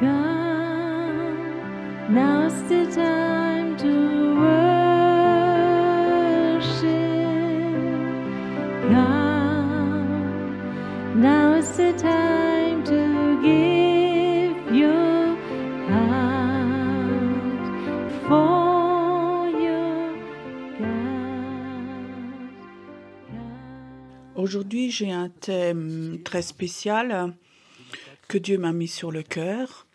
Come, now's the time to worship. Come, now's the time to give your heart for your God. Aujourd'hui, j'ai un thème très spécial que Dieu m'a mis sur le cœur.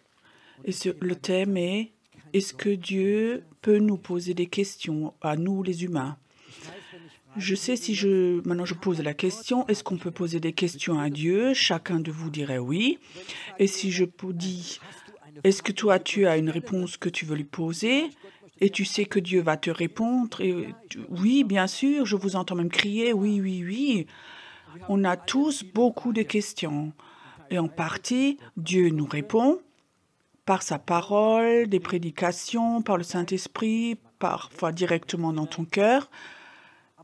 Et le thème est « Est-ce que Dieu peut nous poser des questions à nous, les humains ?» Je sais maintenant je pose la question, est-ce qu'on peut poser des questions à Dieu? Chacun de vous dirait oui. Et si je vous dis, est-ce que toi, tu as une réponse que tu veux lui poser? Et tu sais que Dieu va te répondre? Oui, bien sûr, je vous entends même crier, oui, oui, oui. On a tous beaucoup de questions. Et en partie, Dieu nous répond par sa parole, des prédications, par le Saint-Esprit, parfois directement dans ton cœur.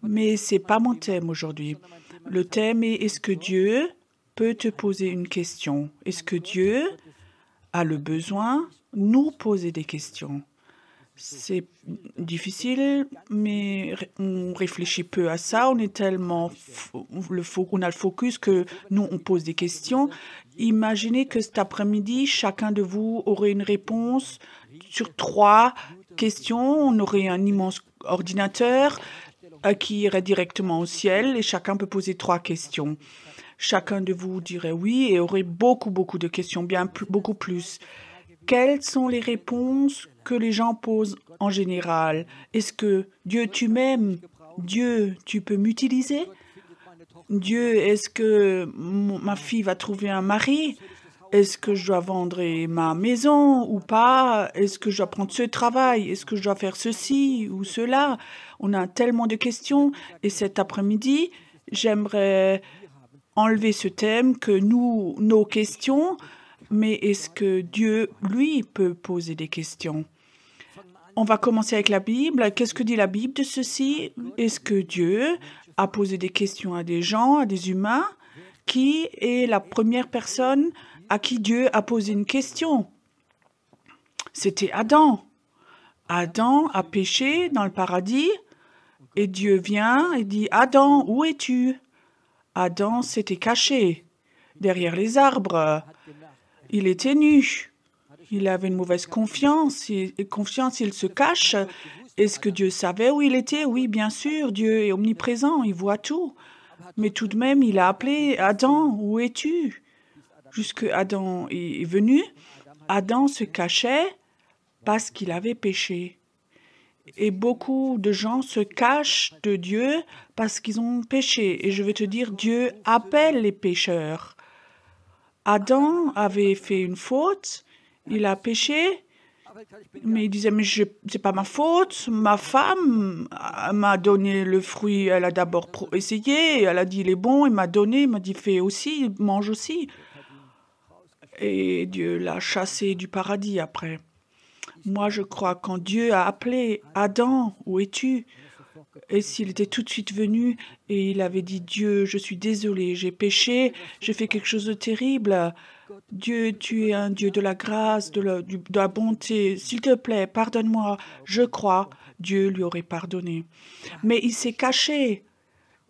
Mais ce n'est pas mon thème aujourd'hui. Le thème est « Est-ce que Dieu peut te poser une question? Est-ce que Dieu a le besoin de nous poser des questions ?» C'est difficile, mais on réfléchit peu à ça. On est tellement on a le focus que nous, on pose des questions. Imaginez que cet après-midi, chacun de vous aurait une réponse sur 3 questions. On aurait un immense ordinateur qui irait directement au ciel et chacun peut poser 3 questions. Chacun de vous dirait oui et aurait beaucoup de questions, beaucoup plus. Quelles sont les réponses que les gens posent en général? Est-ce que Dieu, tu m'aimes? Dieu, tu peux m'utiliser? Dieu, est-ce que ma fille va trouver un mari? Est-ce que je dois vendre ma maison ou pas? Est-ce que je dois prendre ce travail? Est-ce que je dois faire ceci ou cela? On a tellement de questions. Et cet après-midi, j'aimerais enlever ce thème que nos questions, mais est-ce que Dieu, lui, peut poser des questions? On va commencer avec la Bible. Qu'est-ce que dit la Bible de ceci? Est-ce que Dieu a posé des questions à des gens, à des humains? Qui est la première personne à qui Dieu a posé une question? C'était Adam. Adam a péché dans le paradis et Dieu vient et dit « Adam, où es-tu » Adam s'était caché derrière les arbres. Il était nu. Il avait une mauvaise confiance. Il se cache. Est-ce que Dieu savait où il était? Oui, bien sûr. Dieu est omniprésent. Il voit tout. Mais tout de même, il a appelé « Adam, où es-tu » Jusque Adam est venu, Adam se cachait parce qu'il avait péché. Et beaucoup de gens se cachent de Dieu parce qu'ils ont péché. Et je veux te dire, Dieu appelle les pécheurs. Adam avait fait une faute, il a péché, mais il disait, mais c'est pas ma faute, ma femme m'a donné le fruit, elle a d'abord essayé, elle a dit il est bon, il m'a donné, il m'a dit fais aussi, mange aussi. Et Dieu l'a chassé du paradis après. Moi, je crois quand Dieu a appelé Adam, où es-tu? Et s'il était tout de suite venu et il avait dit, Dieu, je suis désolé, j'ai péché, j'ai fait quelque chose de terrible. Dieu, tu es un Dieu de la grâce, de la bonté. S'il te plaît, pardonne-moi. Je crois, Dieu lui aurait pardonné. Mais il s'est caché.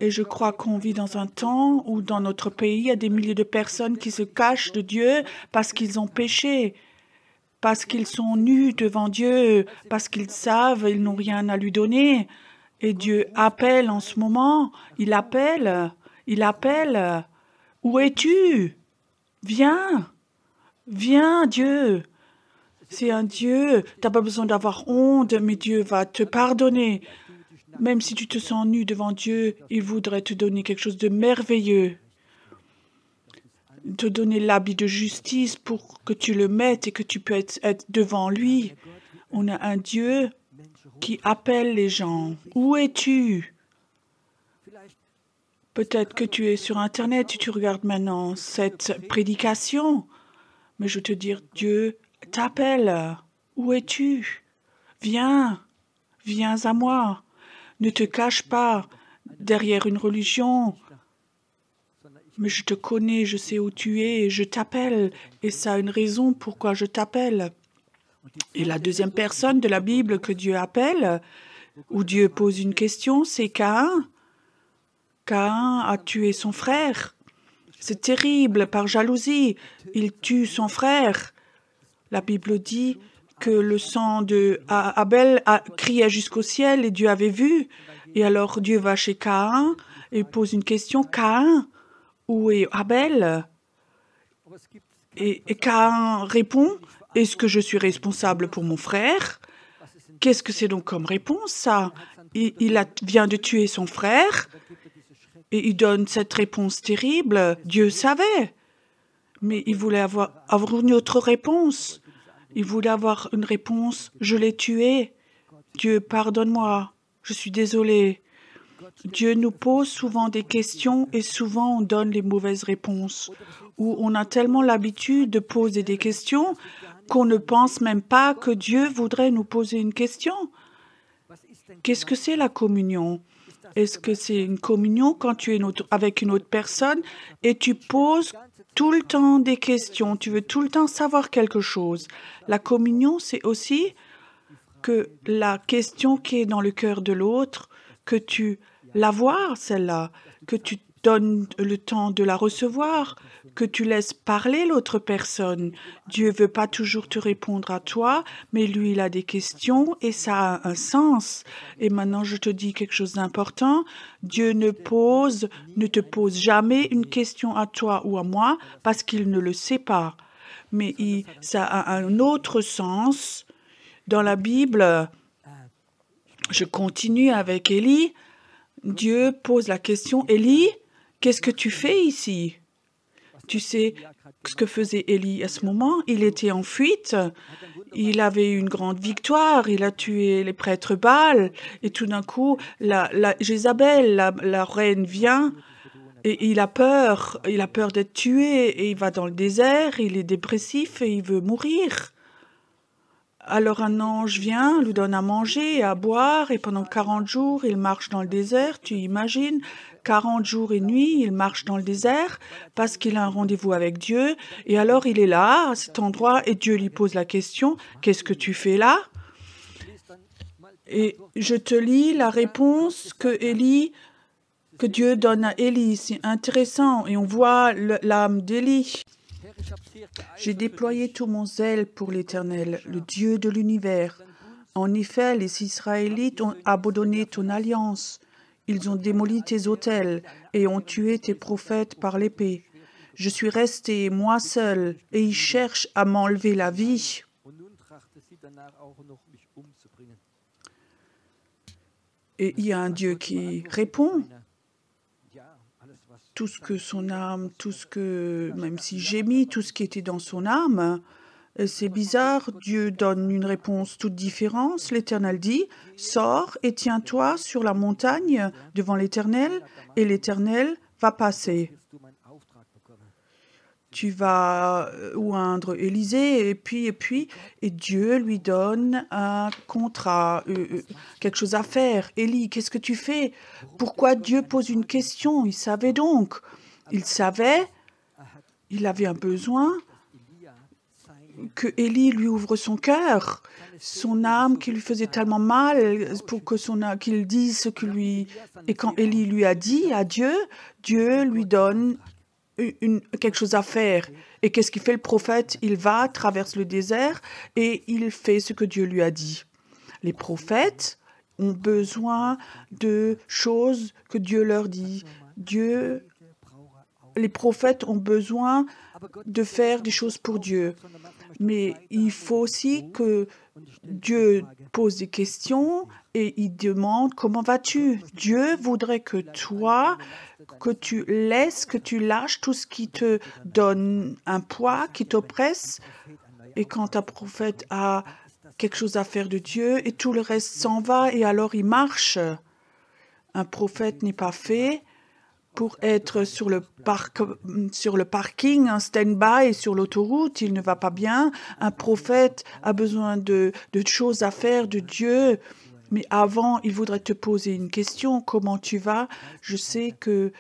Et je crois qu'on vit dans un temps où dans notre pays, il y a des milliers de personnes qui se cachent de Dieu parce qu'ils ont péché, parce qu'ils sont nus devant Dieu, parce qu'ils savent, ils n'ont rien à lui donner. Et Dieu appelle en ce moment, il appelle. Où es-tu? Viens, Dieu. C'est un Dieu, tu n'as pas besoin d'avoir honte, mais Dieu va te pardonner. Même si tu te sens nu devant Dieu, il voudrait te donner quelque chose de merveilleux. Te donner l'habit de justice pour que tu le mettes et que tu peux être devant lui. On a un Dieu qui appelle les gens. Où es-tu? Peut-être que tu es sur Internet et tu regardes maintenant cette prédication. Mais je veux te dire, Dieu t'appelle. Où es-tu? Viens à moi. Ne te cache pas derrière une religion. mais je te connais, je sais où tu es, et je t'appelle. Et ça a une raison pourquoi je t'appelle. Et la deuxième personne de la Bible que Dieu appelle, où Dieu pose une question, c'est Caïn. Caïn a tué son frère. C'est terrible, par jalousie. Il tue son frère. La Bible dit que le sang de Abel criait jusqu'au ciel et Dieu avait vu. Et alors Dieu va chez Caïn et pose une question. Caïn, où est Abel? Et Caïn répond, est-ce que je suis responsable pour mon frère? Qu'est-ce que c'est donc comme réponse, ça? Il vient de tuer son frère et il donne cette réponse terrible. Dieu savait, mais il voulait avoir une autre réponse. Il voulait avoir une réponse, je l'ai tué. Dieu, pardonne-moi, je suis désolé. Dieu nous pose souvent des questions et souvent on donne les mauvaises réponses. Ou on a tellement l'habitude de poser des questions qu'on ne pense même pas que Dieu voudrait nous poser une question. Qu'est-ce que c'est la communion? Est-ce que c'est une communion quand tu es avec une autre personne et tu poses tout le temps des questions, tu veux tout le temps savoir quelque chose? La communion, c'est aussi que la question qui est dans le cœur de l'autre, que tu la vois, celle-là, que tu donnes le temps de la recevoir, que tu laisses parler l'autre personne. Dieu ne veut pas toujours te répondre à toi, mais lui, il a des questions et ça a un sens. Et maintenant, je te dis quelque chose d'important. Dieu ne te pose jamais une question à toi ou à moi parce qu'il ne le sait pas. Mais ça a un autre sens. Dans la Bible, je continue avec Élie. Dieu pose la question, Élie, qu'est-ce que tu fais ici? Tu sais ce que faisait Élie à ce moment? Il était en fuite, il avait une grande victoire, il a tué les prêtres Baal, et tout d'un coup, Jézabel, la reine, vient, et il a peur d'être tué, et il va dans le désert, il est dépressif et il veut mourir. Alors un ange vient, lui donne à manger et à boire, et pendant 40 jours, il marche dans le désert. Tu imagines, 40 jours et nuits, il marche dans le désert parce qu'il a un rendez-vous avec Dieu. Et alors il est là, à cet endroit, et Dieu lui pose la question, « Qu'est-ce que tu fais là ?» Et je te lis la réponse que Dieu donne à Élie. C'est intéressant, et on voit l'âme d'Élie. J'ai déployé tout mon zèle pour l'Éternel, le Dieu de l'univers. En effet, les Israélites ont abandonné ton alliance. Ils ont démoli tes autels et ont tué tes prophètes par l'épée. Je suis resté, moi seul, et ils cherchent à m'enlever la vie. Et il y a un Dieu qui répond. Tout ce que son âme, même si j'ai mis tout ce qui était dans son âme, c'est bizarre, Dieu donne une réponse toute différente. L'Éternel dit, sors et tiens-toi sur la montagne devant l'Éternel, et l'Éternel va passer. Tu vas oindre Élisée, et Dieu lui donne un contrat, quelque chose à faire. Élie, qu'est-ce que tu fais? Pourquoi Dieu pose une question? Il savait donc. Il savait, il avait un besoin que Élie lui ouvre son cœur, son âme qui lui faisait tellement mal, pour que qu'il dise ce que lui... Et quand Élie lui a dit à Dieu, Dieu lui donne quelque chose à faire. Et qu'est-ce qu'il fait le prophète? Il va, traverse le désert et il fait ce que Dieu lui a dit. Les prophètes ont besoin de choses que Dieu leur dit. Les prophètes ont besoin de faire des choses pour Dieu. Mais il faut aussi que Dieu pose des questions et il demande comment vas-tu? Dieu voudrait que toi, que tu lâches tout ce qui te donne un poids, qui t'oppresse. Et quand un prophète a quelque chose à faire de Dieu et tout le reste s'en va et alors il marche. Un prophète n'est pas fait pour être sur le parking, un stand-by sur l'autoroute, il ne va pas bien. Un prophète a besoin de choses à faire de Dieu. Mais avant, il voudrait te poser une question. Comment tu vas? Je sais qu'il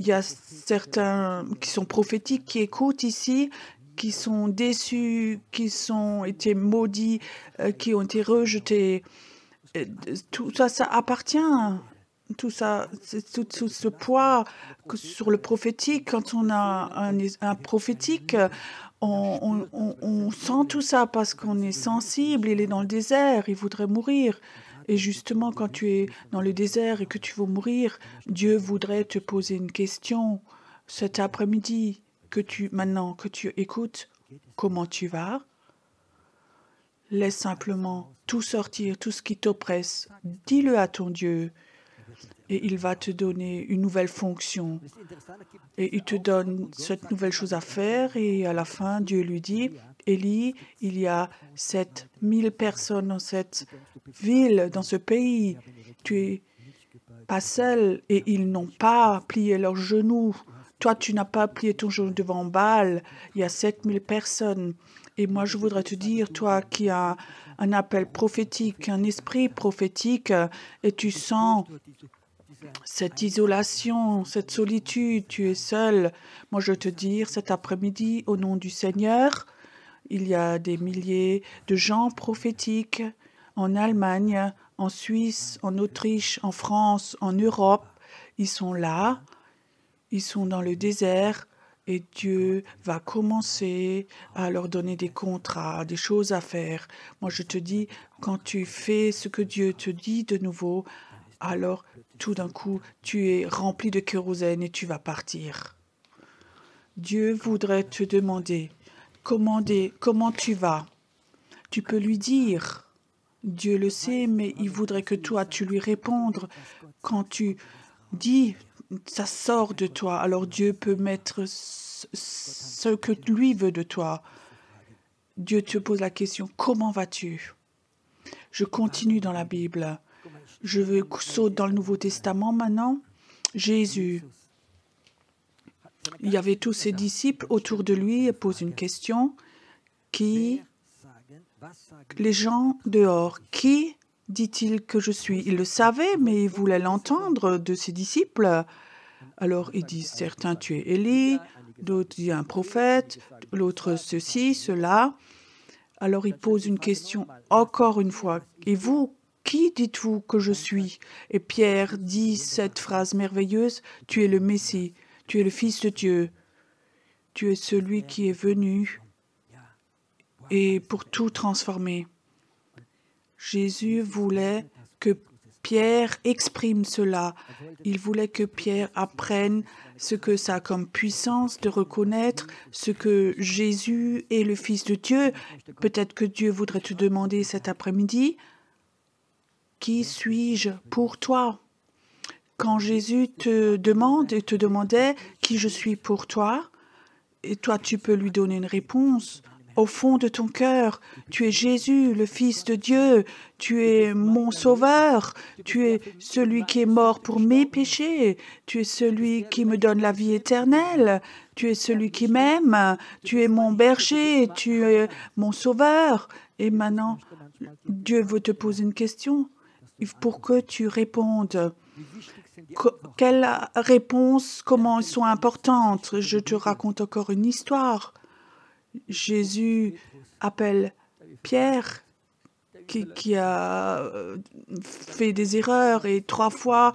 Il y a certains qui sont prophétiques, qui écoutent ici, qui sont déçus, qui ont été maudits, qui ont été rejetés. Tout ça, ça appartient. Tout ça, tout ce poids sur le prophétique. Quand on a un prophétique, on sent tout ça parce qu'on est sensible. Il est dans le désert, il voudrait mourir. Et justement, quand tu es dans le désert et que tu veux mourir, Dieu voudrait te poser une question cet après-midi, maintenant que tu écoutes, comment tu vas? Laisse simplement tout sortir, tout ce qui t'oppresse. Dis-le à ton Dieu et il va te donner une nouvelle fonction. Et il te donne cette nouvelle chose à faire et à la fin, Dieu lui dit, Élie, il y a 7000 personnes dans cette ville, dans ce pays. Tu es pas seul et ils n'ont pas plié leurs genoux. Toi, tu n'as pas plié ton genou devant Baal. Il y a 7000 personnes. Et moi, je voudrais te dire, toi qui as un appel prophétique, un esprit prophétique, et tu sens cette isolation, cette solitude, tu es seul. Moi, je veux te dire, cet après-midi, au nom du Seigneur, il y a des milliers de gens prophétiques en Allemagne, en Suisse, en Autriche, en France, en Europe. Ils sont là, ils sont dans le désert et Dieu va commencer à leur donner des contrats, des choses à faire. Moi, je te dis, quand tu fais ce que Dieu te dit de nouveau, alors tout d'un coup, tu es rempli de kérosène et tu vas partir. Dieu voudrait te demander comment tu vas. Tu peux lui dire. Dieu le sait, mais il voudrait que toi, tu lui répondes. Quand tu dis, ça sort de toi, alors Dieu peut mettre ce que lui veut de toi. Dieu te pose la question, comment vas-tu? Je continue dans la Bible. Je veux sauter dans le Nouveau Testament maintenant. Jésus, il y avait tous ses disciples autour de lui et pose une question. Les gens dehors, qui dit-il que je suis? Il le savait, mais il voulait l'entendre de ses disciples. Alors ils disent, certains tu es Élie, d'autres disent un prophète, l'autre ceci, cela. Alors il pose une question encore une fois. Et vous, qui dites-vous que je suis? Et Pierre dit cette phrase merveilleuse, tu es le Messie, tu es le Fils de Dieu, tu es celui qui est venu et pour tout transformer. Jésus voulait que Pierre exprime cela. Il voulait que Pierre apprenne ce que ça a comme puissance de reconnaître ce que Jésus est le Fils de Dieu. Peut-être que Dieu voudrait te demander cet après-midi, qui suis-je pour toi? Quand Jésus te demande et te demandait qui je suis pour toi, et toi tu peux lui donner une réponse. Au fond de ton cœur, tu es Jésus, le Fils de Dieu, tu es mon Sauveur, tu es celui qui est mort pour mes péchés, tu es celui qui me donne la vie éternelle, tu es celui qui m'aime, tu es mon berger, tu es mon Sauveur. Et maintenant, Dieu veut te poser une question pour que tu répondes. Quelles réponses, comment elles sont importantes? Je te raconte encore une histoire. Jésus appelle Pierre qui a fait des erreurs et 3 fois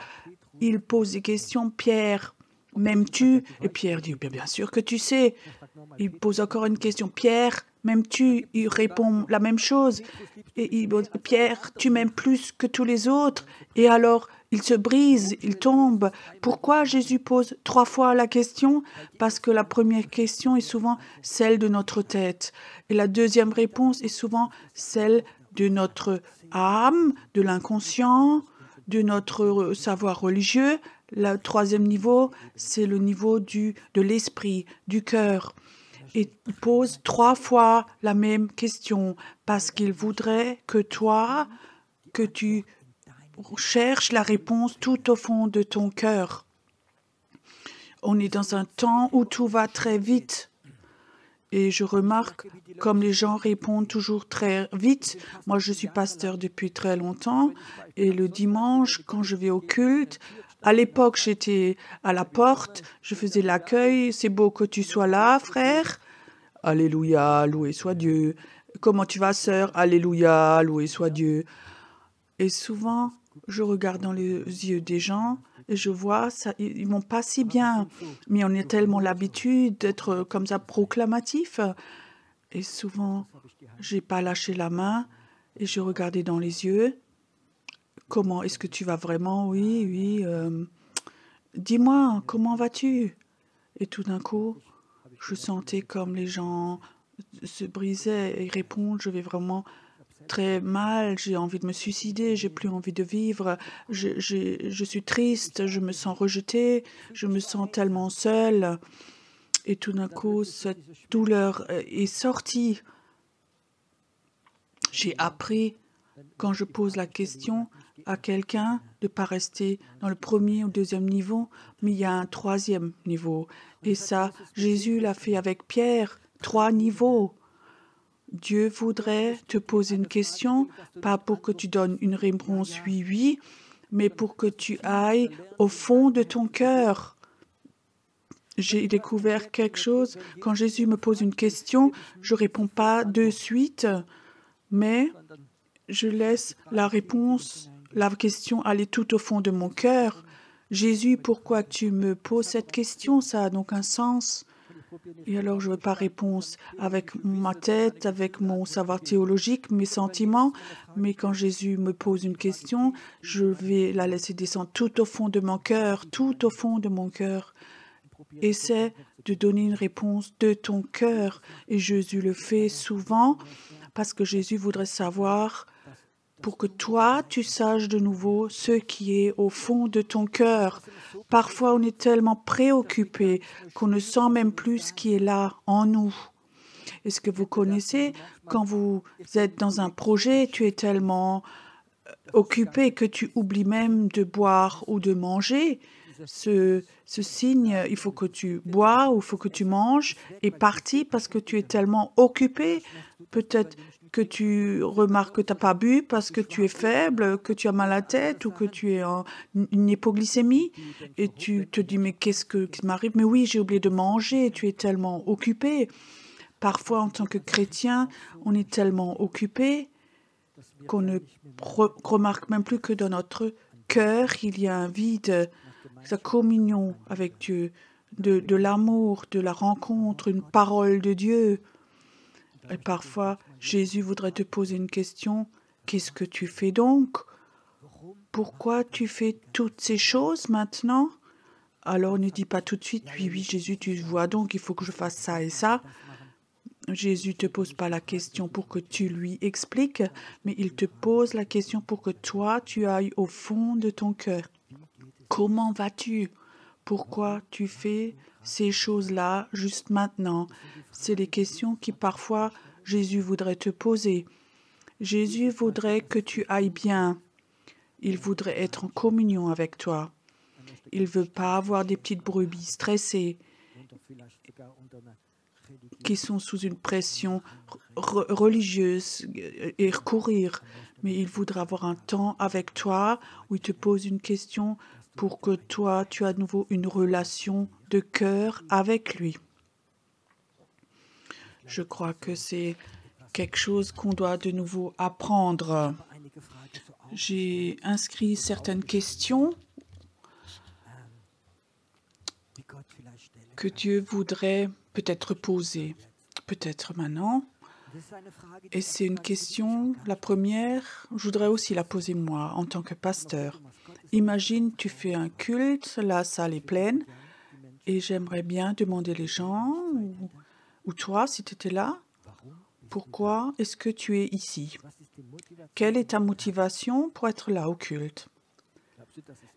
il pose des questions. Pierre, m'aimes-tu? Et Pierre dit, bien sûr que tu sais. Il pose encore une question. Pierre, m'aimes-tu? Il répond la même chose. Et Pierre, tu m'aimes plus que tous les autres. Et alors, il se brise, il tombe. Pourquoi Jésus pose 3 fois la question? Parce que la première question est souvent celle de notre tête. Et la deuxième réponse est souvent celle de notre âme, de l'inconscient, de notre savoir religieux. Le troisième niveau, c'est le niveau de l'esprit, du cœur. Et il pose 3 fois la même question parce qu'il voudrait que toi, que tu cherches la réponse tout au fond de ton cœur. On est dans un temps où tout va très vite. Et je remarque, comme les gens répondent toujours très vite, moi je suis pasteur depuis très longtemps, et le dimanche, quand je vais au culte, À l'époque, j'étais à la porte, je faisais l'accueil. C'est beau que tu sois là, frère. Alléluia, loué soit Dieu. Comment tu vas, sœur? Alléluia, loué soit Dieu. Et souvent, je regarde dans les yeux des gens et je vois ça, ils vont pas si bien. Mais on a tellement l'habitude d'être comme ça proclamatif. Et souvent, j'ai pas lâché la main et je regardais dans les yeux. Comment est-ce que tu vas vraiment? Oui, oui. Dis-moi, comment vas-tu? Et tout d'un coup, je sentais comme les gens se brisaient et répondent, je vais vraiment très mal, j'ai envie de me suicider, j'ai plus envie de vivre, je suis triste, je me sens rejetée, je me sens tellement seule. Et tout d'un coup, cette douleur est sortie. J'ai appris, quand je pose la question à quelqu'un, de ne pas rester dans le premier ou deuxième niveau, mais il y a un troisième niveau. Et ça, Jésus l'a fait avec Pierre, 3 niveaux. Dieu voudrait te poser une question, pas pour que tu donnes une réponse oui, oui, mais pour que tu ailles au fond de ton cœur. J'ai découvert quelque chose. Quand Jésus me pose une question, je ne réponds pas de suite, mais je laisse la réponse, la question aller tout au fond de mon cœur. Jésus, pourquoi tu me poses cette question? Ça a donc un sens. Et alors, je ne veux pas réponse avec ma tête, avec mon savoir théologique, mes sentiments, mais quand Jésus me pose une question, je vais la laisser descendre tout au fond de mon cœur, tout au fond de mon cœur. Essaie de donner une réponse de ton cœur. Et Jésus le fait souvent parce que Jésus voudrait savoir pour que toi, tu saches de nouveau ce qui est au fond de ton cœur. Parfois, on est tellement préoccupé qu'on ne sent même plus ce qui est là en nous. Est-ce que vous connaissez, quand vous êtes dans un projet, tu es tellement occupé que tu oublies même de boire ou de manger? Ce signe, il faut que tu bois ou il faut que tu manges, est parti parce que tu es tellement occupé. Peut-être que tu remarques que tu n'as pas bu parce que tu es faible, que tu as mal à la tête ou que tu es en une hypoglycémie et tu te dis mais qu'est-ce qui m'arrive? Mais oui, j'ai oublié de manger, tu es tellement occupé. Parfois, en tant que chrétien, on est tellement occupé qu'on ne remarque même plus que dans notre cœur, il y a un vide, sa communion avec Dieu, de l'amour, de la rencontre, une parole de Dieu. Et parfois, Jésus voudrait te poser une question. Qu'est-ce que tu fais donc? Pourquoi tu fais toutes ces choses maintenant? Alors ne dis pas tout de suite, oui, oui, Jésus, tu vois donc, il faut que je fasse ça et ça. Jésus ne te pose pas la question pour que tu lui expliques, mais il te pose la question pour que toi, tu ailles au fond de ton cœur. Comment vas-tu? Pourquoi tu fais ces choses-là juste maintenant? C'est les questions qui parfois Jésus voudrait te poser. Jésus voudrait que tu ailles bien. Il voudrait être en communion avec toi. Il ne veut pas avoir des petites brebis stressées qui sont sous une pression religieuse et recourir. Mais il voudra avoir un temps avec toi où il te pose une question pour que toi, tu aies à nouveau une relation de cœur avec lui. Je crois que c'est quelque chose qu'on doit de nouveau apprendre. J'ai inscrit certaines questions que Dieu voudrait peut-être poser, peut-être maintenant. Et c'est une question, la première, je voudrais aussi la poser moi en tant que pasteur. Imagine, tu fais un culte, la salle est pleine, et j'aimerais bien demander les gens, ou toi, si tu étais là, pourquoi est-ce que tu es ici? Quelle est ta motivation pour être là au culte?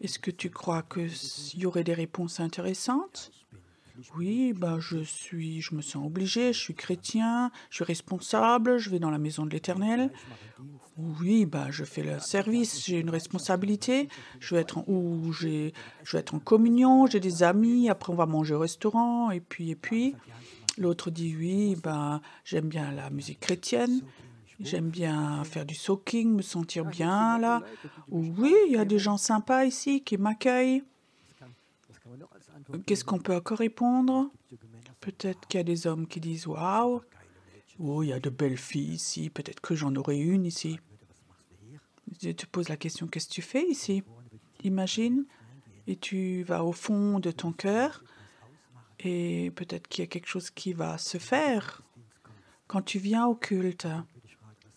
Est-ce que tu crois qu'il y aurait des réponses intéressantes? Oui, je me sens obligé, je suis chrétien, je suis responsable, je vais dans la maison de l'Éternel. Oui, je fais le service, j'ai une responsabilité, je vais être en communion, j'ai des amis, après on va manger au restaurant, et puis. L'autre dit oui, j'aime bien la musique chrétienne, j'aime bien faire du soaking, me sentir bien là. Oui, il y a des gens sympas ici qui m'accueillent. Qu'est-ce qu'on peut encore répondre? Peut-être qu'il y a des hommes qui disent « Waouh, oh, il y a de belles filles ici, peut-être que j'en aurai une ici. » Je te pose la question « Qu'est-ce que tu fais ici ?» Imagine, et tu vas au fond de ton cœur, et peut-être qu'il y a quelque chose qui va se faire. Quand tu viens au culte,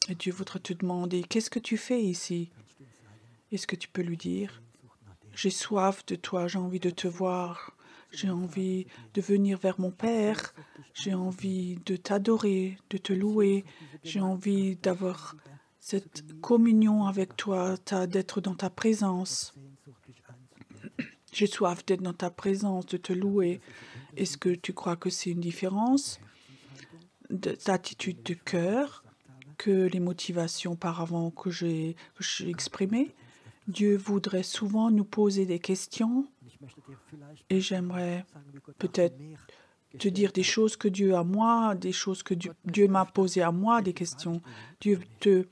et Dieu voudrait te demander « Qu'est-ce que tu fais ici ?» Est-ce que tu peux lui dire « J'ai soif de toi, j'ai envie de te voir, j'ai envie de venir vers mon Père, j'ai envie de t'adorer, de te louer, j'ai envie d'avoir cette communion avec toi, d'être dans ta présence. J'ai soif d'être dans ta présence, de te louer. » Est-ce que tu crois que c'est une différence d'attitude de cœur que les motivations auparavant que j'ai exprimées? Dieu voudrait souvent nous poser des questions et j'aimerais peut-être te dire des choses que Dieu a moi, des choses que Dieu m'a posées à moi, des questions. Dieu te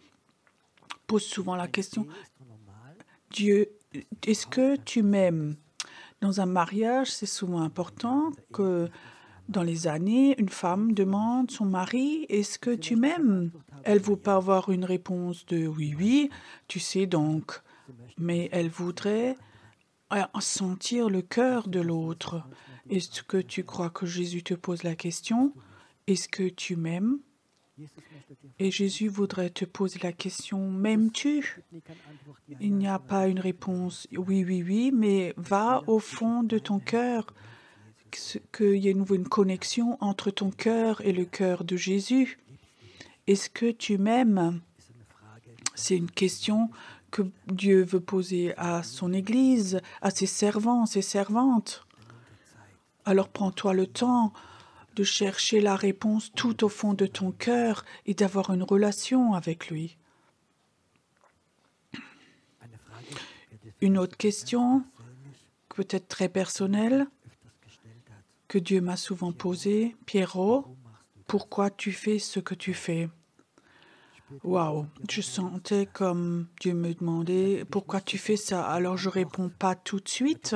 pose souvent la question, Dieu, est-ce que tu m'aimes? Dans un mariage, c'est souvent important que dans les années, une femme demande son mari, est-ce que tu m'aimes? Elle ne veut pas avoir une réponse de oui, oui, tu sais donc. Mais elle voudrait sentir le cœur de l'autre. Est-ce que tu crois que Jésus te pose la question, est-ce que tu m'aimes? Et Jésus voudrait te poser la question, m'aimes-tu? Il n'y a pas une réponse oui, oui, oui, mais va au fond de ton cœur, qu'il y ait une connexion entre ton cœur et le cœur de Jésus. Est-ce que tu m'aimes? C'est une question que Dieu veut poser à son Église, à ses servants, ses servantes. Alors prends-toi le temps de chercher la réponse tout au fond de ton cœur et d'avoir une relation avec lui. Une autre question, peut-être très personnelle, que Dieu m'a souvent posée. Pierrot, pourquoi tu fais ce que tu fais? Waouh, je sentais comme Dieu me demandait pourquoi tu fais ça. Alors je réponds pas tout de suite.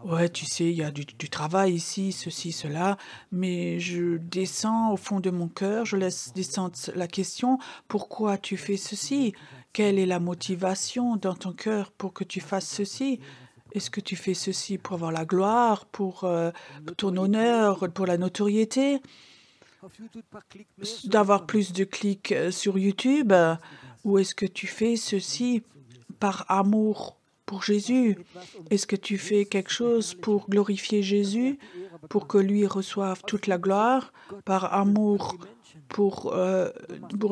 Ouais, tu sais, il y a du travail ici, ceci, cela, mais je descends au fond de mon cœur, je laisse descendre la question, pourquoi tu fais ceci? Quelle est la motivation dans ton cœur pour que tu fasses ceci? Est-ce que tu fais ceci pour avoir la gloire, pour ton honneur, pour la notoriété? D'avoir plus de clics sur YouTube, ou est-ce que tu fais ceci par amour pour Jésus? Est-ce que tu fais quelque chose pour glorifier Jésus, pour que lui reçoive toute la gloire, par amour pour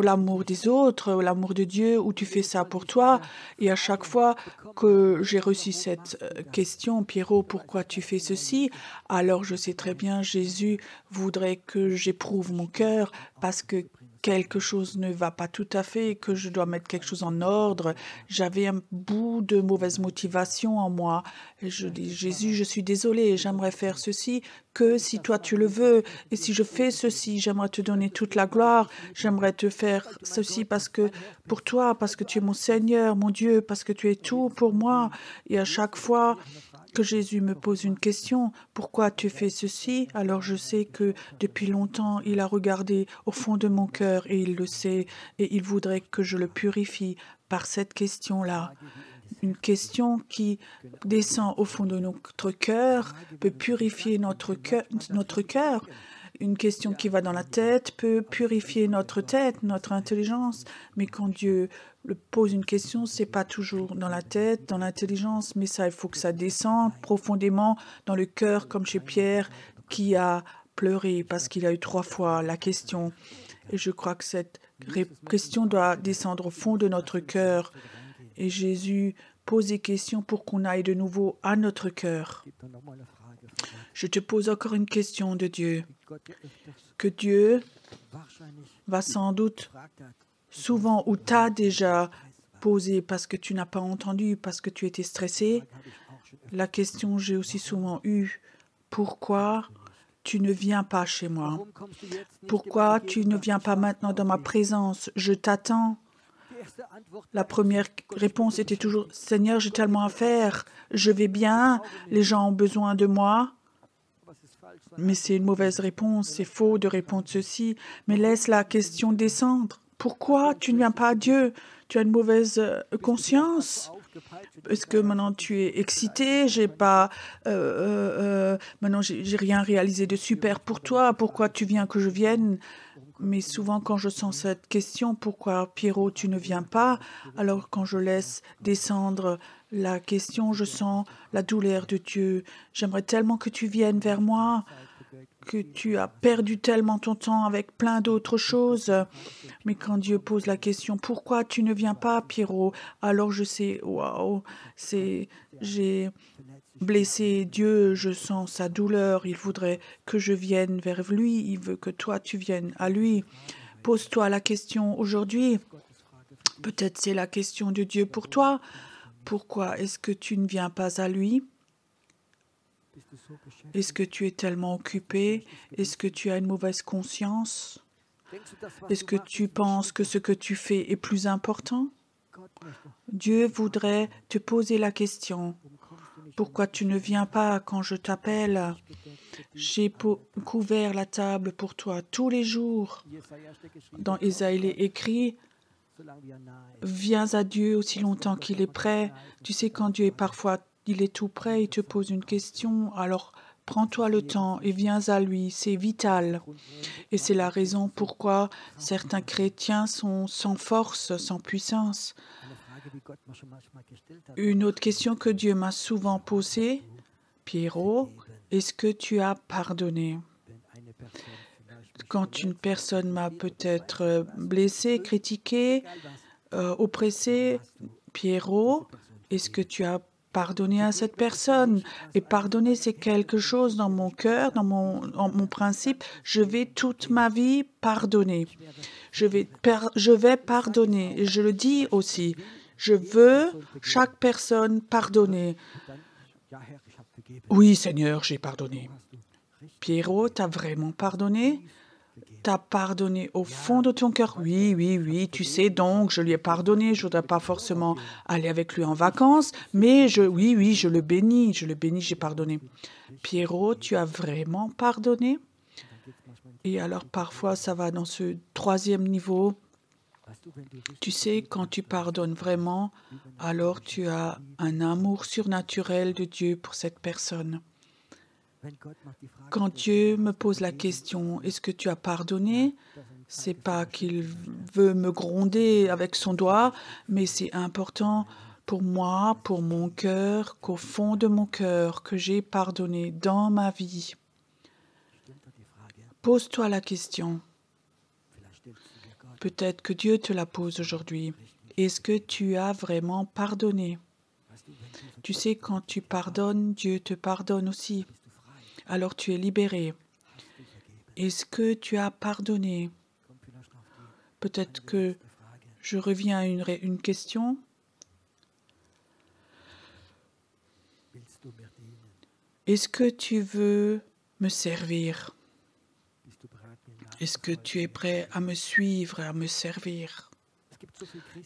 l'amour des autres, l'amour de Dieu, ou tu fais ça pour toi? Et à chaque fois que j'ai reçu cette question, Pierrot, pourquoi tu fais ceci? Alors je sais très bien, Jésus voudrait que j'éprouve mon cœur parce que quelque chose ne va pas tout à fait, que je dois mettre quelque chose en ordre. J'avais un bout de mauvaise motivation en moi. Et je dis, Jésus, je suis désolée, j'aimerais faire ceci que si toi tu le veux. Et si je fais ceci, j'aimerais te donner toute la gloire. J'aimerais te faire ceci parce que pour toi, parce que tu es mon Seigneur, mon Dieu, parce que tu es tout pour moi. Et à chaque fois que Jésus me pose une question, pourquoi tu fais ceci? Alors je sais que depuis longtemps, il a regardé au fond de mon cœur et il le sait et il voudrait que je le purifie par cette question-là. Une question qui descend au fond de notre cœur peut purifier notre cœur. Une question qui va dans la tête peut purifier notre tête, notre intelligence. Mais quand Dieu pose une question, c'est pas toujours dans la tête, dans l'intelligence, mais ça, il faut que ça descende profondément dans le cœur, comme chez Pierre, qui a pleuré parce qu'il a eu 3 fois la question. Et je crois que cette question doit descendre au fond de notre cœur. Et Jésus pose des questions pour qu'on aille de nouveau à notre cœur. Je te pose encore une question de Dieu, que Dieu va sans doute souvent ou t'a déjà posé parce que tu n'as pas entendu, parce que tu étais stressé. La question j'ai aussi souvent eue, pourquoi tu ne viens pas chez moi? Pourquoi tu ne viens pas maintenant dans ma présence? Je t'attends. La première réponse était toujours, Seigneur, j'ai tellement à faire, je vais bien, les gens ont besoin de moi. mais c'est une mauvaise réponse, c'est faux de répondre ceci, mais laisse la question descendre. Pourquoi tu ne viens pas à Dieu? Tu as une mauvaise conscience? Est-ce que maintenant tu es excité? Maintenant j'ai rien réalisé de super pour toi. Pourquoi tu viens que je vienne? Mais souvent quand je sens cette question, pourquoi Pierrot tu ne viens pas? Alors quand je laisse descendre la question, je sens la douleur de Dieu. J'aimerais tellement que tu viennes vers moi, que tu as perdu tellement ton temps avec plein d'autres choses. Mais quand Dieu pose la question, pourquoi tu ne viens pas, Pierrot? Alors je sais, waouh, j'ai blessé Dieu, je sens sa douleur. Il voudrait que je vienne vers lui. Il veut que toi, tu viennes à lui. Pose-toi la question aujourd'hui. Peut-être c'est la question de Dieu pour toi. Pourquoi est-ce que tu ne viens pas à lui? Est-ce que tu es tellement occupé? Est-ce que tu as une mauvaise conscience? Est-ce que tu penses que ce que tu fais est plus important? Dieu voudrait te poser la question. Pourquoi tu ne viens pas quand je t'appelle? J'ai couvert la table pour toi tous les jours. Dans Ésaïe, il est écrit, viens à Dieu aussi longtemps qu'il est prêt. Tu sais, quand Dieu est parfois, il est tout prêt, il te pose une question, alors prends-toi le temps et viens à lui, c'est vital. Et c'est la raison pourquoi certains chrétiens sont sans force, sans puissance. Une autre question que Dieu m'a souvent posée, Pierrot, est-ce que tu as pardonné? Quand une personne m'a peut-être blessé, critiqué, oppressé, Pierrot, est-ce que tu as pardonné à cette personne? Et pardonner, c'est quelque chose dans mon cœur, dans mon principe. Je vais toute ma vie pardonner. Je vais pardonner. Et je le dis aussi. Je veux chaque personne pardonner. Oui, Seigneur, j'ai pardonné. Pierrot, t'as vraiment pardonné? T'as pardonné au fond de ton cœur? Oui, oui, oui, tu sais donc, je lui ai pardonné. Je ne voudrais pas forcément aller avec lui en vacances, mais oui, je le bénis, j'ai pardonné. Pierrot, tu as vraiment pardonné? Et alors parfois, ça va dans ce troisième niveau. Tu sais, quand tu pardonnes vraiment, alors tu as un amour surnaturel de Dieu pour cette personne. Quand Dieu me pose la question, est-ce que tu as pardonné? C'est pas qu'il veut me gronder avec son doigt, mais c'est important pour moi, pour mon cœur, qu'au fond de mon cœur, que j'ai pardonné dans ma vie. Pose-toi la question. Peut-être que Dieu te la pose aujourd'hui. Est-ce que tu as vraiment pardonné? Tu sais, quand tu pardonnes, Dieu te pardonne aussi. Alors tu es libéré. Est-ce que tu as pardonné? Peut-être que je reviens à une question. Est-ce que tu veux me servir? Est-ce que tu es prêt à me suivre et à me servir?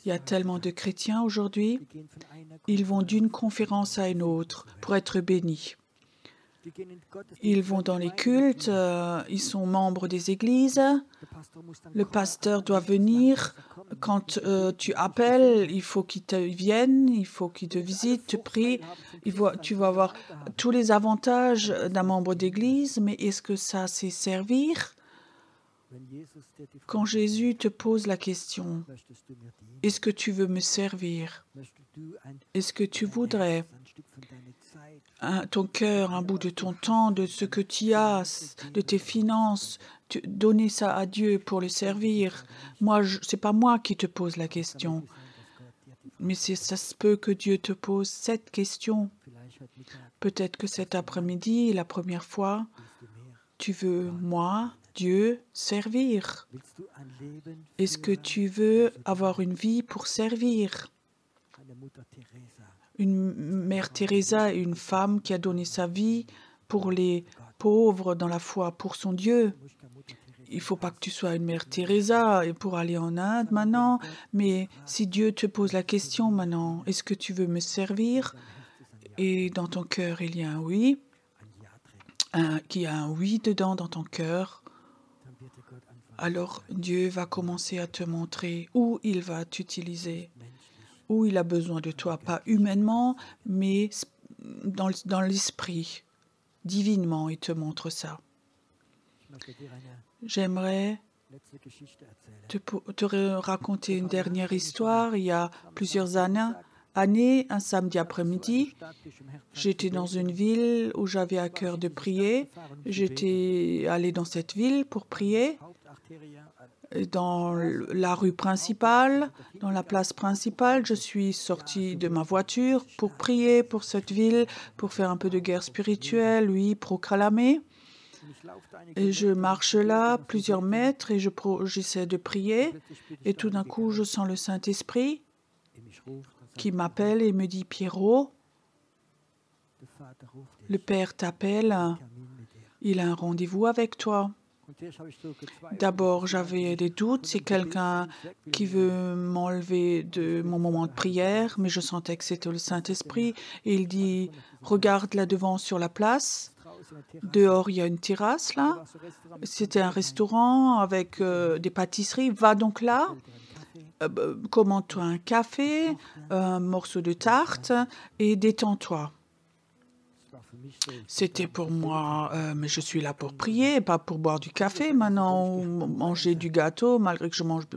Il y a tellement de chrétiens aujourd'hui, ils vont d'une conférence à une autre pour être bénis. Ils vont dans les cultes, ils sont membres des églises. Le pasteur doit venir. Quand tu appelles, il faut qu'il te vienne, il faut qu'il te visite, te prie. Tu vas avoir tous les avantages d'un membre d'église, mais est-ce que ça, c'est servir? Quand Jésus te pose la question, est-ce que tu veux me servir? Est-ce que tu voudrais ton cœur, un bout de ton temps, de ce que tu as, de tes finances, donner ça à Dieu pour le servir? C'est pas moi qui te pose la question, mais ça se peut que Dieu te pose cette question. Peut-être que cet après-midi, la première fois, tu veux, moi, Dieu, servir. Est-ce que tu veux avoir une vie pour servir? Une mère Teresa est une femme qui a donné sa vie pour les pauvres dans la foi, pour son Dieu. Il ne faut pas que tu sois une mère Teresa pour aller en Inde maintenant, mais si Dieu te pose la question maintenant, est-ce que tu veux me servir? Et dans ton cœur, il y a un oui. qui a un oui dedans dans ton cœur, alors Dieu va commencer à te montrer où il va t'utiliser, où il a besoin de toi, pas humainement, mais dans l'esprit. Divinement, il te montre ça. J'aimerais te raconter une dernière histoire. Il y a plusieurs années, un samedi après-midi, j'étais dans une ville où j'avais à cœur de prier. J'étais allé dans cette ville pour prier, dans la rue principale, dans la place principale. Je suis sortie de ma voiture pour prier pour cette ville, pour faire un peu de guerre spirituelle, oui, proclamer. Et je marche là, plusieurs mètres, et j'essaie de prier. Et tout d'un coup, je sens le Saint-Esprit qui m'appelle et me dit « Pierrot, le Père t'appelle, il a un rendez-vous avec toi. » D'abord, j'avais des doutes, c'est quelqu'un qui veut m'enlever de mon moment de prière, mais je sentais que c'était le Saint-Esprit. Et il dit « Regarde là devant sur la place. Dehors, il y a une terrasse là. C'était un restaurant avec des pâtisseries. Va donc là. Commande-toi un café, un morceau de tarte et détends-toi. » C'était pour moi, mais je suis là pour prier, pas pour boire du café maintenant, ou manger du gâteau, malgré que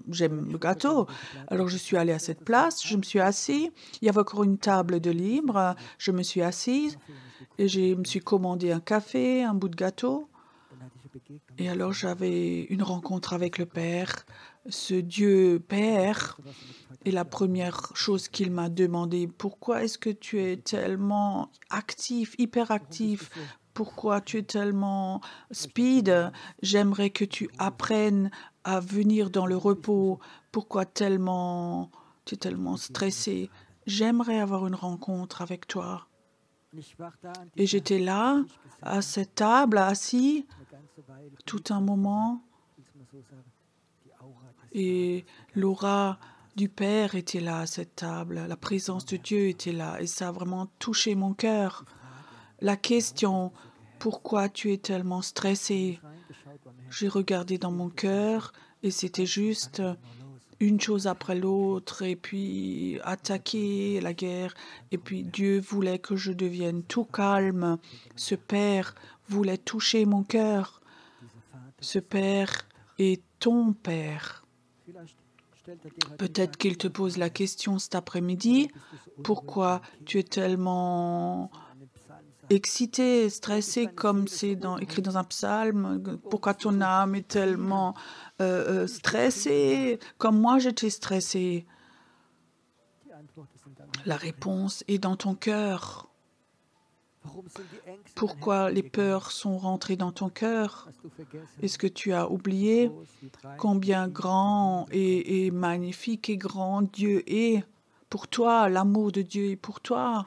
j'aime le gâteau. Alors je suis allée à cette place, je me suis assise, il y avait encore une table de libre, je me suis assise et je me suis commandé un café, un bout de gâteau. Et alors j'avais une rencontre avec le Père, ce Dieu Père. Et la première chose qu'il m'a demandé, pourquoi est-ce que tu es tellement actif, hyperactif? Pourquoi tu es tellement speed? J'aimerais que tu apprennes à venir dans le repos. Pourquoi tu es tellement stressé? J'aimerais avoir une rencontre avec toi. Et j'étais là, à cette table, assis, tout un moment. Et l'aura du Père était là à cette table, la présence de Dieu était là et ça a vraiment touché mon cœur. La question, pourquoi tu es tellement stressé? J'ai regardé dans mon cœur et c'était juste une chose après l'autre et puis attaquer la guerre. Et puis Dieu voulait que je devienne tout calme. Ce Père voulait toucher mon cœur. Ce Père est ton Père. Peut-être qu'il te pose la question cet après-midi, pourquoi tu es tellement excité, stressé, comme c'est écrit dans un psalme, pourquoi ton âme est tellement stressée, comme moi j'étais stressée. La réponse est dans ton cœur. Pourquoi les peurs sont rentrées dans ton cœur? Est-ce que tu as oublié combien grand et magnifique et grand Dieu est pour toi? L'amour de Dieu est pour toi.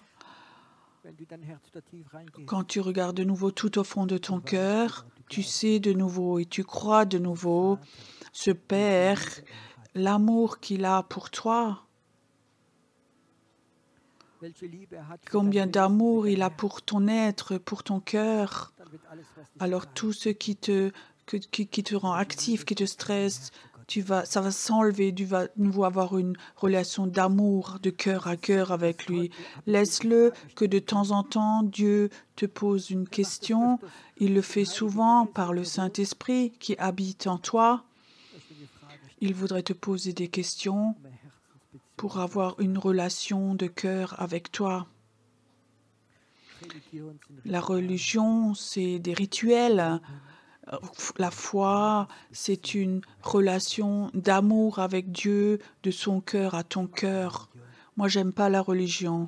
Quand tu regardes de nouveau tout au fond de ton cœur, tu sais de nouveau et tu crois de nouveau ce Père, l'amour qu'il a pour toi. Combien d'amour il a pour ton être, pour ton cœur. Alors tout ce qui te rend actif, qui te stresse, ça va s'enlever, tu vas nouveau avoir une relation d'amour, de cœur à cœur avec lui. Laisse-le que de temps en temps, Dieu te pose une question. Il le fait souvent par le Saint-Esprit qui habite en toi. Il voudrait te poser des questions pour avoir une relation de cœur avec toi. La religion, c'est des rituels. La foi, c'est une relation d'amour avec Dieu, de son cœur à ton cœur. Moi, j'aime pas la religion.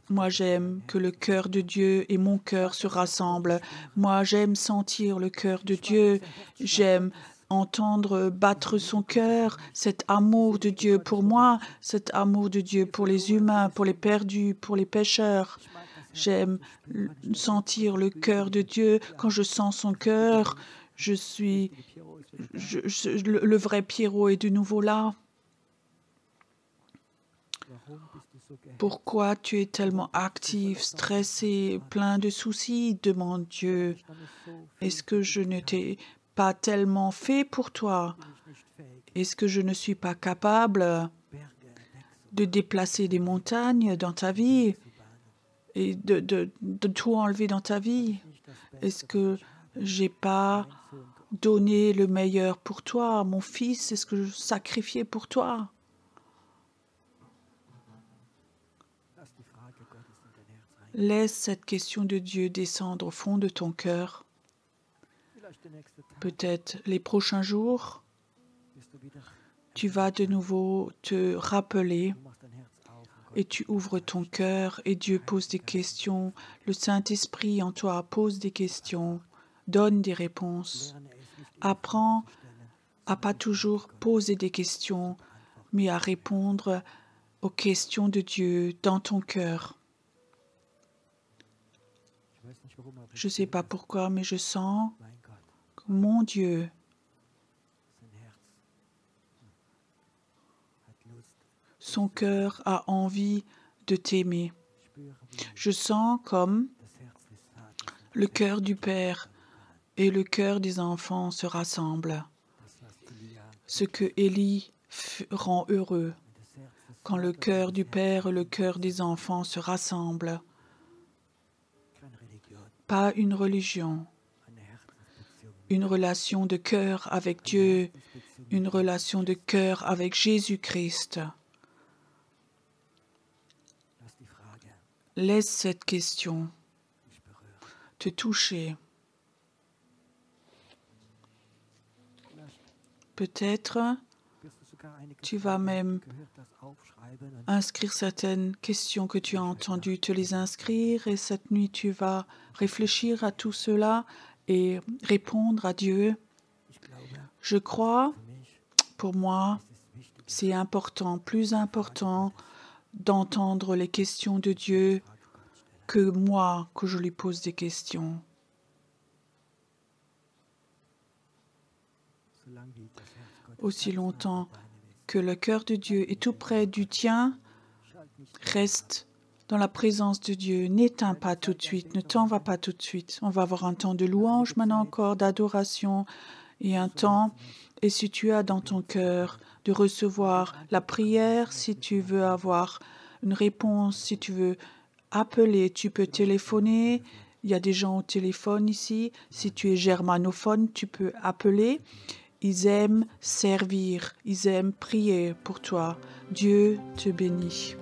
Moi, j'aime que le cœur de Dieu et mon cœur se rassemblent. Moi, j'aime sentir le cœur de Dieu. J'aime entendre battre son cœur, cet amour de Dieu pour moi, cet amour de Dieu pour les humains, pour les perdus, pour les pécheurs. J'aime sentir le cœur de Dieu. Quand je sens son cœur, le vrai Pierrot est de nouveau là. Pourquoi tu es tellement actif, stressé, plein de soucis, demande Dieu. Est-ce que je ne t'ai pas tellement fait pour toi? Est-ce que je ne suis pas capable de déplacer des montagnes dans ta vie et de tout enlever dans ta vie? Est-ce que j'ai pas donné le meilleur pour toi, mon fils? Est-ce que je sacrifié pour toi? Laisse cette question de Dieu descendre au fond de ton cœur. Peut-être les prochains jours, tu vas de nouveau te rappeler et tu ouvres ton cœur et Dieu pose des questions. Le Saint-Esprit en toi pose des questions, donne des réponses. Apprends à pas toujours poser des questions, mais à répondre aux questions de Dieu dans ton cœur. Je ne sais pas pourquoi, mais je sens que mon Dieu son cœur a envie de t'aimer. Je sens comme le cœur du Père et le cœur des enfants se rassemblent. Ce que Élie rend heureux, quand le cœur du Père et le cœur des enfants se rassemblent. Pas une religion, une relation de cœur avec Dieu, une relation de cœur avec Jésus-Christ. Laisse cette question te toucher. Peut-être tu vas même inscrire certaines questions que tu as entendues, te les inscrire et cette nuit tu vas réfléchir à tout cela et répondre à Dieu. Je crois, pour moi, c'est important, plus important d'entendre les questions de Dieu que moi, que je lui pose des questions. Aussi longtemps que le cœur de Dieu est tout près du tien, reste dans la présence de Dieu. N'éteins pas tout de suite, ne t'en va pas tout de suite. On va avoir un temps de louange maintenant encore, d'adoration et un temps. Et si tu as dans ton cœur de recevoir la prière, si tu veux avoir une réponse, si tu veux appeler, tu peux téléphoner. Il y a des gens au téléphone ici. Si tu es germanophone, tu peux appeler. Ils aiment servir, ils aiment prier pour toi. Dieu te bénit.